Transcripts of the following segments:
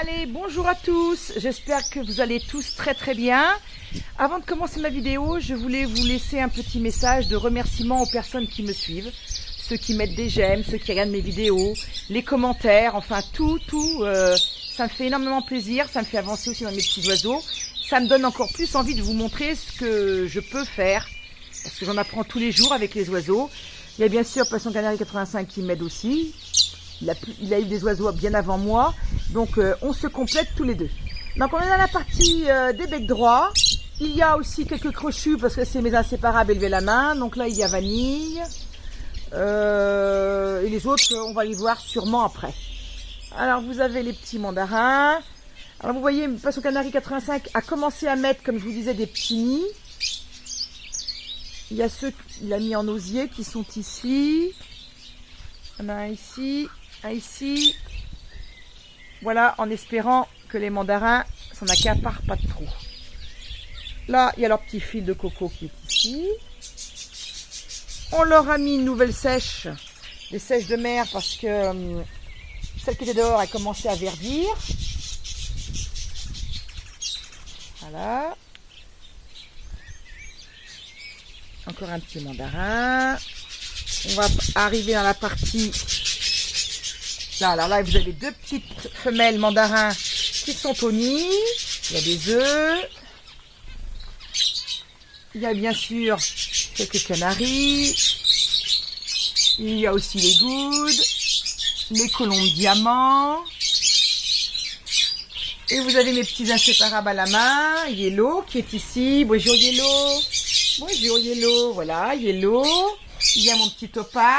Allez, bonjour à tous, j'espère que vous allez tous très bien. Avant de commencer ma vidéo, je voulais vous laisser un petit message de remerciement aux personnes qui me suivent. Ceux qui mettent des j'aime, ceux qui regardent mes vidéos, les commentaires, enfin tout, ça me fait énormément plaisir, ça me fait avancer aussi dans mes petits oiseaux. Ça me donne encore plus envie de vous montrer ce que je peux faire, parce que j'en apprends tous les jours avec les oiseaux. Il y a bien sûr Passion Canarie 85 qui m'aide aussi. Il a eu des oiseaux bien avant moi, donc on se complète tous les deux. Donc on est dans la partie des becs droits. Il y a aussi quelques crochus parce que c'est mes inséparables élevés la main. Donc là il y a Vanille. Et les autres on va les voir sûrement après. Alors vous avez les petits mandarins. Alors vous voyez, Passion Canarie 85 a commencé à mettre, comme je vous disais, des petits nids. Il y a ceux qu'il a mis en osier qui sont ici. Il y en a un ici. Ici, voilà, en espérant que les mandarins s'en accaparent pas trop. Là, il y a leur petit fil de coco qui est ici. On leur a mis une nouvelle sèche, des sèches de mer, parce que celle qui était dehors a commencé à verdir. Voilà. Encore un petit mandarin. On va arriver dans la partie... Là, alors là, vous avez deux petites femelles mandarins qui sont au nid. Il y a des œufs. Il y a bien sûr quelques canaris. Il y a aussi les goudes, les colombes diamants. Et vous avez mes petits inséparables à la main. Yellow qui est ici. Bonjour Yellow. Bonjour Yellow. Voilà, Yellow. Il y a mon petit topaz.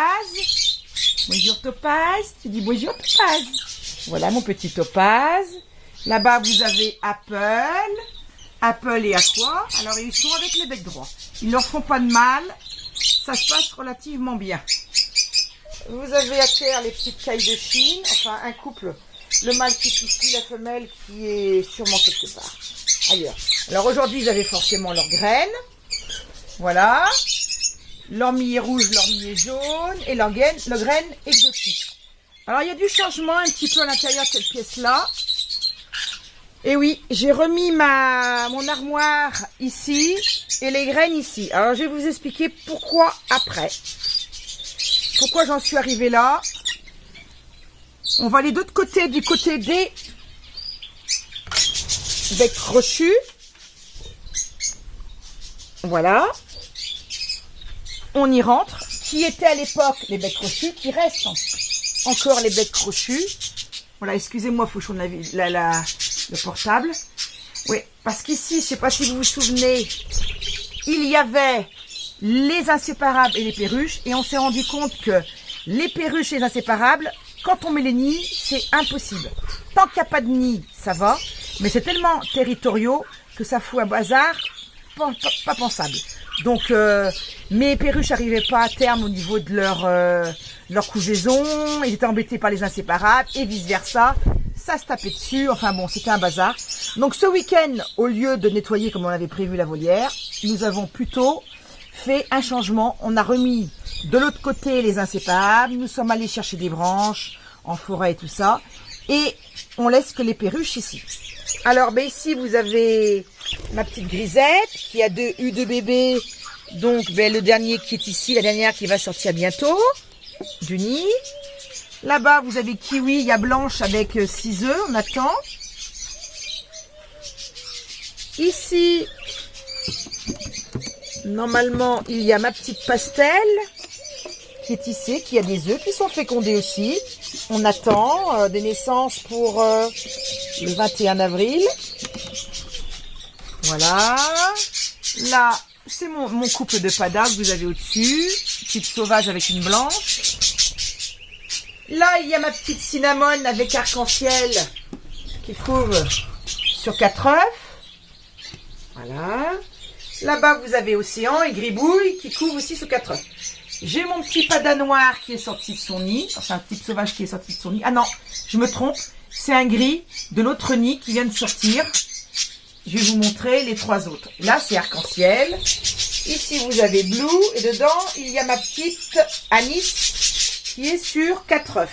Bonjour Topaz, tu dis bonjour Topaz. Voilà mon petit Topaz. Là-bas vous avez Apple. Apple et Aqua. Alors ils sont avec les becs droits. Ils leur font pas de mal. Ça se passe relativement bien. Vous avez à terre les petites cailles de Chine. Enfin un couple. Le mâle qui est ici, la femelle qui est sûrement quelque part ailleurs. Alors aujourd'hui vous avez forcément leurs graines. Voilà. Leur millet rouge, leur millet jaune et leur graine exotique. Alors il y a du changement un petit peu à l'intérieur de cette pièce-là. Et oui, j'ai remis mon armoire ici et les graines ici. Alors je vais vous expliquer pourquoi après. Pourquoi j'en suis arrivée là. On va aller de l'autre côté, du côté des becs crochus. Voilà. On y rentre, qui étaient à l'époque les becs crochus, qui restent encore les becs crochus. Voilà, excusez-moi, faut que je tourne le portable. Oui, parce qu'ici, je ne sais pas si vous vous souvenez, il y avait les inséparables et les perruches, et on s'est rendu compte que les perruches et les inséparables, quand on met les nids, c'est impossible. Tant qu'il n'y a pas de nid, ça va, mais c'est tellement territoriaux que ça fout un bazar pas pensable. Donc, mes perruches n'arrivaient pas à terme au niveau de leur couvaison. Ils étaient embêtés par les inséparables et vice versa. Ça se tapait dessus. Enfin bon, c'était un bazar. Donc ce week-end, au lieu de nettoyer comme on avait prévu la volière, nous avons plutôt fait un changement. On a remis de l'autre côté les inséparables. Nous sommes allés chercher des branches en forêt et tout ça. Et on laisse que les perruches ici. Alors, ben ici, vous avez ma petite grisette qui a eu deux bébés. Donc, ben, le dernier qui est ici, la dernière qui va sortir bientôt du nid. Là-bas, vous avez Kiwi, il y a Blanche avec 6 œufs, on attend. Ici, normalement, il y a ma petite Pastel qui est ici, qui a des œufs qui sont fécondés aussi. On attend des naissances pour le 21 avril. Voilà. Là, c'est mon couple de Pada que vous avez au-dessus. Petite sauvage avec une blanche. Là, il y a ma petite Cinnamon avec arc-en-ciel qui couvre sur 4 œufs. Voilà. Là-bas, vous avez Océan et Gribouille qui couvre aussi sur 4 œufs. J'ai mon petit Pada noir qui est sorti de son nid. Enfin, un petit sauvage qui est sorti de son nid. Ah non, je me trompe. C'est un gris de l'autre nid qui vient de sortir. Je vais vous montrer les 3 autres. Là, c'est arc-en-ciel. Ici, vous avez Blue. Et dedans, il y a ma petite Anis qui est sur 4 œufs.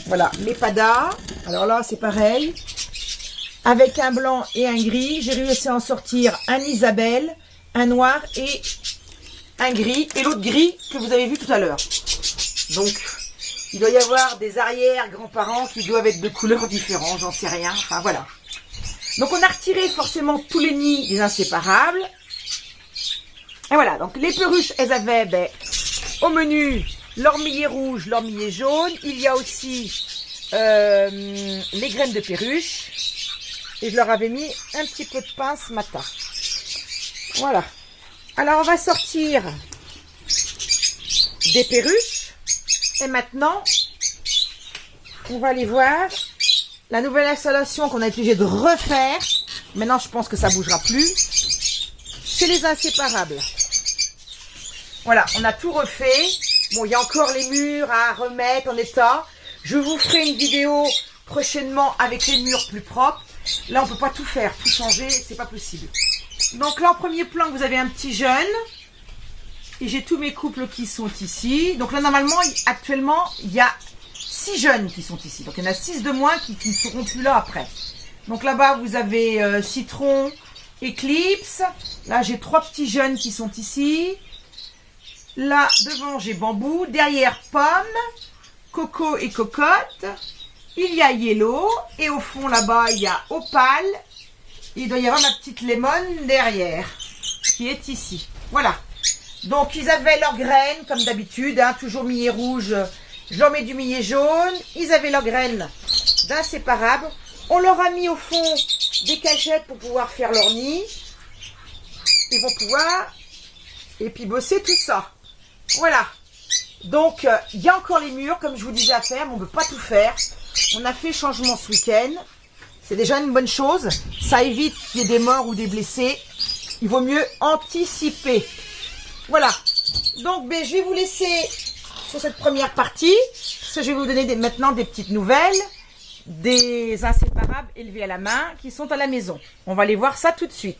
Voilà, mes padas. Alors là, c'est pareil. Avec un blanc et un gris, j'ai réussi à en sortir un Isabelle, un noir et un gris. Et l'autre gris que vous avez vu tout à l'heure. Donc, il doit y avoir des arrière-grands-parents qui doivent être de couleurs différentes, j'en sais rien. Enfin, voilà. Donc, on a retiré forcément tous les nids des inséparables. Et voilà, donc les perruches, elles avaient au menu leur millet rouge, leur millet jaune. Il y a aussi les graines de perruche. Et je leur avais mis un petit peu de pain ce matin. Voilà. Alors, on va sortir des perruches. Et maintenant, on va aller voir la nouvelle installation qu'on a été obligé de refaire. Maintenant, je pense que ça ne bougera plus. C'est les inséparables. Voilà, on a tout refait. Bon, il y a encore les murs à remettre en état. Je vous ferai une vidéo prochainement avec les murs plus propres. Là, on peut pas tout faire, tout changer, c'est pas possible. Donc là, en premier plan, vous avez un petit jeune. Et j'ai tous mes couples qui sont ici. Donc là, normalement, actuellement, il y a 6 jeunes qui sont ici. Donc il y en a 6 de moins qui ne seront plus là après. Donc là-bas, vous avez Citron, Eclipse. Là, j'ai 3 petits jeunes qui sont ici. Là, devant, j'ai Bambou. Derrière, Pomme, Coco et Cocotte. Il y a Yellow. Et au fond, là-bas, il y a Opale. Il doit y avoir ma petite Lemon derrière, qui est ici. Voilà. Donc, ils avaient leurs graines, comme d'habitude. Hein, toujours millet rouge. Je leur mets du millet jaune. Ils avaient leurs graines d'inséparables. On leur a mis au fond des cagettes pour pouvoir faire leur nid. Ils vont pouvoir et puis bosser tout ça. Voilà. Donc, il y a encore les murs, comme je vous disais à faire, mais on ne peut pas tout faire. On a fait changement ce week-end. C'est déjà une bonne chose. Ça évite qu'il y ait des morts ou des blessés. Il vaut mieux anticiper. Voilà. Donc, je vais vous laisser sur cette première partie. Parce que je vais vous donner maintenant des petites nouvelles. Des inséparables élevés à la main qui sont à la maison. On va aller voir ça tout de suite.